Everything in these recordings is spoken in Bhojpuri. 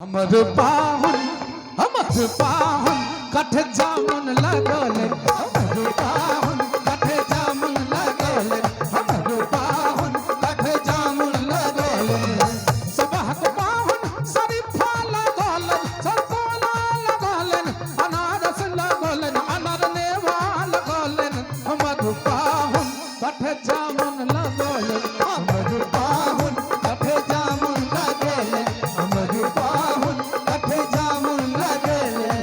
हमर पाहुन कठ जामुन लगोले हमर पाहुन कठ जामुन लगोले हमर पाहुन कठ जामुन लगोले सबहक पाहुन शरीफा लगोले सरकोला लगोले अनारस लगोले अनार नेवा लगोले हमर पाहुन कठ जामुन लगोले हमर पाहुन कठ जामुन लगोले हमर पाहुन कठ जामुन लगोले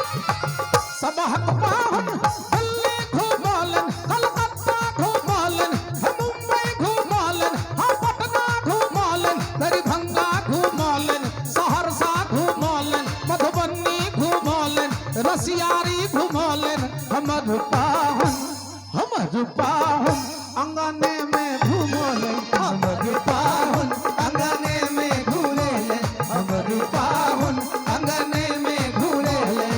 सबहक पाहुन दिल्ली घुमौलन कलकत्ता घुमौलन मुंबई घुमौलन पटना घुमौलन दरभंगा घुमौलन सहरसा घुमौलन मधुबनी घुमौलन रसियारी घुमौलन हमर पाहुन अंगने में घुमौलन हमर पाहुन अंगने में घुमौलन हमर पाहुन अंगने में घुमौलन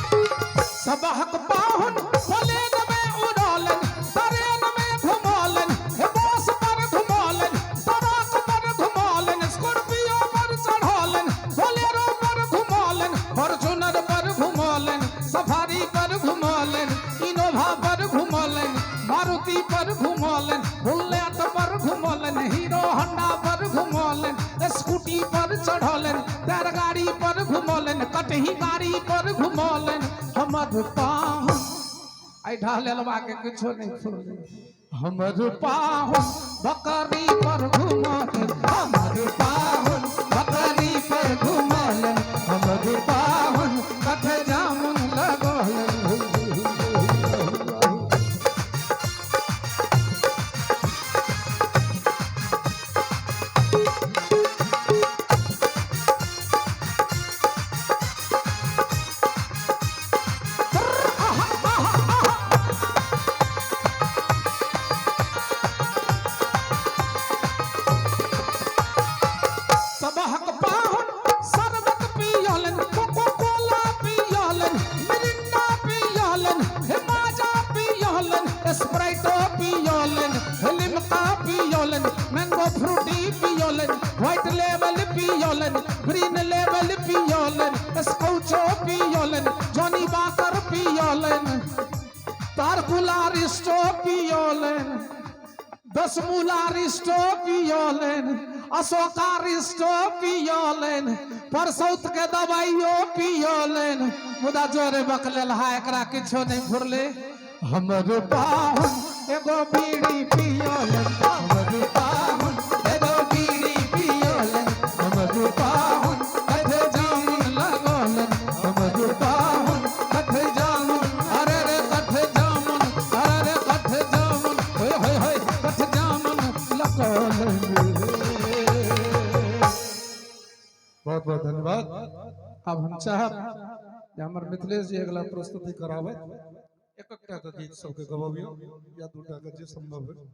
सबहक पाहुन प्लेन में उड़ौलन ट्रेन में घुमौलन बस पर घुमौलन ट्रक पर घुमौलन स्कॉर्पियो पर चढ़ौलन बोलेरो पर घुमौलन फॉर्च्यूनर पर घुमौलन सफारी पर घुमौलन इनोवा पर घुमौलन मारुति पर घुमौलन बुलेट पर घुमौलन हीरो होंडा पर घुमौलन स्कूटी पर चढ़ौलन बैलगाड़ी पर घुमौलन कटही गाड़ी पर घुमौलन हमर पाहुन आई ढालेलवा के कुछो नहीं फूले हमर पाहुन बकरी पर घुमौलन हमर पाहुन बकरी पर घुमौलन हमर पाहुन कठ जामुन लगोलन सबहक पाहुन शरबत पियौलन कोको कोला पियौलन मिरिंडा पियौलन माजा पियौलन स्प्राइटो पियौलन लिम्का पियौलन मैंगो फ्रूटी पियौलन व्हाइट लेबल पियौलन ग्रीन लेबल पियौलन स्कॉचो पियौलन जॉनी वाकर पियौलन तारकुलार स्टो पियौलन 10 मुलार स्टो पियौलन अशोकार स्टो पियौलन परसौत के दवाइयो पियौलन मुदा जोरे बकलेल हा एकरा किछो नहीं फुरले हमर पाहुन एगो बीड़ी पियौलन हमर पाहुन एगो बीड़ी पियौलन हमर पाहुन कठ जामुन लगोलन हमर पाहुन कठ जामुन अरे रे कठ जामुन अरे रे कठ जामुन होय होय होय कठ जामुन लगोलन बहुत बहुत धन्यवाद। अब हम चाहब जे हमर मिथिलेश जी अगला प्रस्तुति करावे एक गीत सबके गवाबियो या दूटा के जे संभव है।